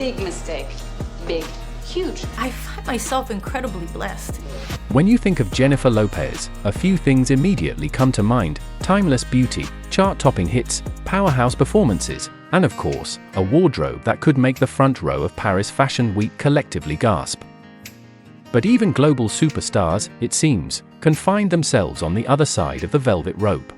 Big mistake. Big. Huge. I find myself incredibly blessed. When you think of Jennifer Lopez, a few things immediately come to mind: timeless beauty, chart-topping hits, powerhouse performances, and of course, a wardrobe that could make the front row of Paris Fashion Week collectively gasp. But even global superstars, it seems, can find themselves on the other side of the velvet rope.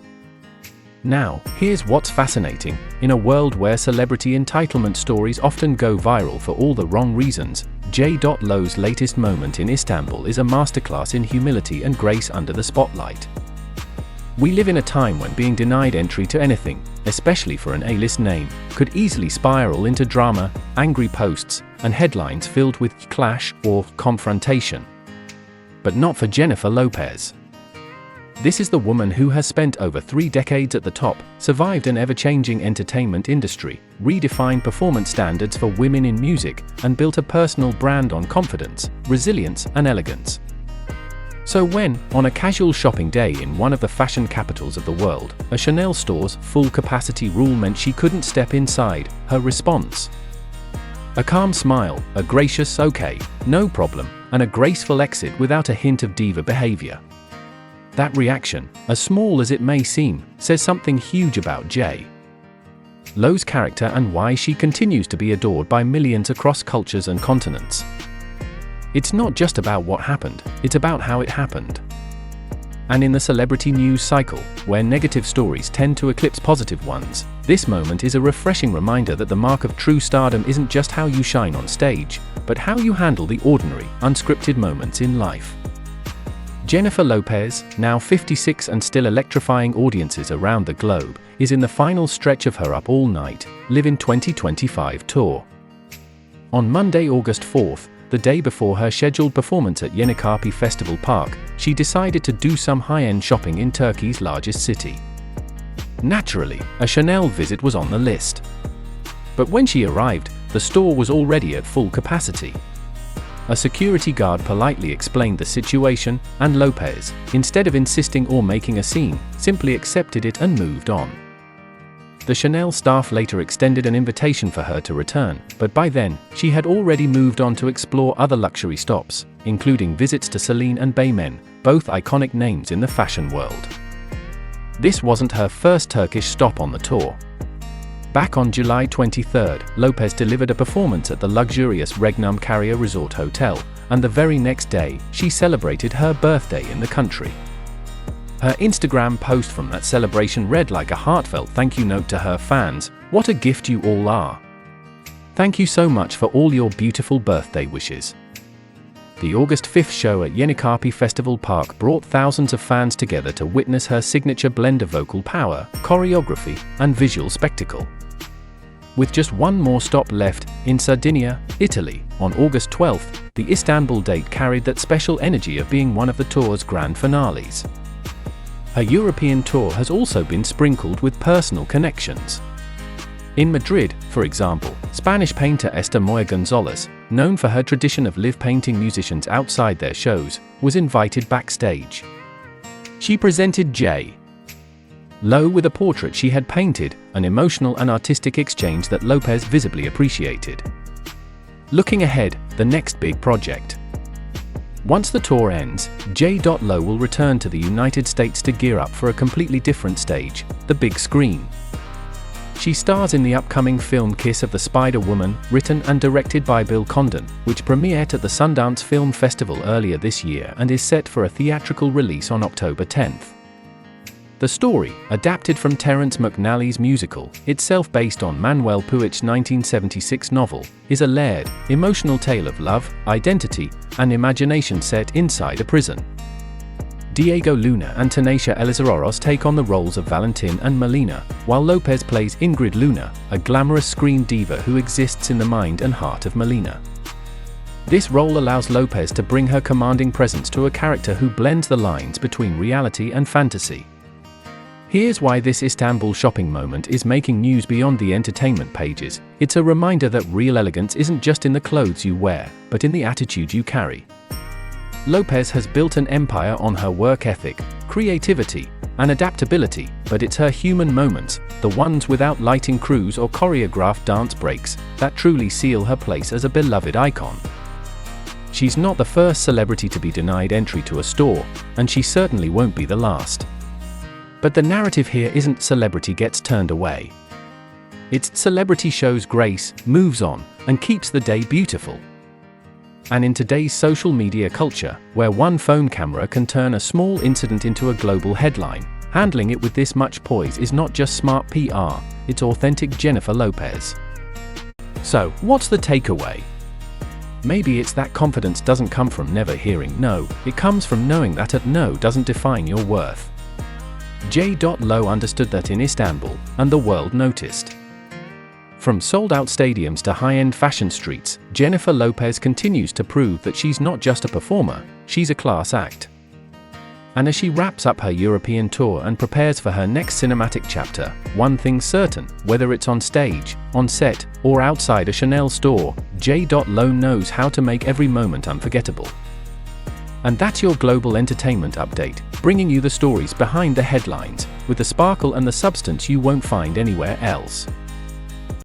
Now, here's what's fascinating. In a world where celebrity entitlement stories often go viral for all the wrong reasons, J.Lo's latest moment in Istanbul is a masterclass in humility and grace under the spotlight. We live in a time when being denied entry to anything, especially for an A-list name, could easily spiral into drama, angry posts, and headlines filled with clash or confrontation. But not for Jennifer Lopez. This is the woman who has spent over 3 decades at the top, survived an ever-changing entertainment industry, redefined performance standards for women in music, and built a personal brand on confidence, resilience, and elegance. So when, on a casual shopping day in one of the fashion capitals of the world, a Chanel store's full-capacity rule meant she couldn't step inside, her response? A calm smile, a gracious "okay, no problem," and a graceful exit without a hint of diva behavior. That reaction, as small as it may seem, says something huge about J.Lo's character and why she continues to be adored by millions across cultures and continents. It's not just about what happened, it's about how it happened. And in the celebrity news cycle, where negative stories tend to eclipse positive ones, this moment is a refreshing reminder that the mark of true stardom isn't just how you shine on stage, but how you handle the ordinary, unscripted moments in life. Jennifer Lopez, now 56 and still electrifying audiences around the globe, is in the final stretch of her Up All Night, Live in 2025 tour. On Monday, August 4th, the day before her scheduled performance at Yenikapi Festival Park, she decided to do some high-end shopping in Turkey's largest city. Naturally, a Chanel visit was on the list. But when she arrived, the store was already at full capacity. A security guard politely explained the situation, and Lopez, instead of insisting or making a scene, simply accepted it and moved on. The Chanel staff later extended an invitation for her to return, but by then, she had already moved on to explore other luxury stops, including visits to Celine and Beymen, both iconic names in the fashion world. This wasn't her first Turkish stop on the tour. Back on July 23, Lopez delivered a performance at the luxurious Regnum Carrier Resort Hotel, and the very next day, she celebrated her birthday in the country. Her Instagram post from that celebration read like a heartfelt thank you note to her fans: "What a gift you all are. Thank you so much for all your beautiful birthday wishes." The August 5th show at Yenikapi Festival Park brought thousands of fans together to witness her signature blend of vocal power, choreography, and visual spectacle. With just one more stop left, in Sardinia, Italy, on August 12th, the Istanbul date carried that special energy of being one of the tour's grand finales. Her European tour has also been sprinkled with personal connections. In Madrid, for example, Spanish painter Esther Moya Gonzalez, known for her tradition of live painting musicians outside their shows, was invited backstage. She presented J.Lo with a portrait she had painted, an emotional and artistic exchange that Lopez visibly appreciated. Looking ahead, the next big project. Once the tour ends, J.Lo will return to the United States to gear up for a completely different stage, the big screen. She stars in the upcoming film Kiss of the Spider Woman, written and directed by Bill Condon, which premiered at the Sundance Film Festival earlier this year and is set for a theatrical release on October 10th. The story, adapted from Terence McNally's musical, itself based on Manuel Puig's 1976 novel, is a layered, emotional tale of love, identity, and imagination set inside a prison. Diego Luna and Tanisha Elizoros take on the roles of Valentin and Melina, while Lopez plays Ingrid Luna, a glamorous screen diva who exists in the mind and heart of Melina. This role allows Lopez to bring her commanding presence to a character who blends the lines between reality and fantasy. Here's why this Istanbul shopping moment is making news beyond the entertainment pages. It's a reminder that real elegance isn't just in the clothes you wear, but in the attitude you carry. Lopez has built an empire on her work ethic, creativity, and adaptability, but it's her human moments, the ones without lighting crews or choreographed dance breaks, that truly seal her place as a beloved icon. She's not the first celebrity to be denied entry to a store, and she certainly won't be the last. But the narrative here isn't celebrity gets turned away. It's celebrity shows grace, moves on, and keeps the day beautiful. And in today's social media culture, where one phone camera can turn a small incident into a global headline, handling it with this much poise is not just smart PR, it's authentic Jennifer Lopez. So, what's the takeaway? Maybe it's that confidence doesn't come from never hearing no, it comes from knowing that a no doesn't define your worth. J.Lo understood that in Istanbul, and the world noticed. From sold-out stadiums to high-end fashion streets, Jennifer Lopez continues to prove that she's not just a performer, she's a class act. And as she wraps up her European tour and prepares for her next cinematic chapter, one thing's certain, whether it's on stage, on set, or outside a Chanel store, J.Lo knows how to make every moment unforgettable. And that's your global entertainment update, bringing you the stories behind the headlines, with the sparkle and the substance you won't find anywhere else.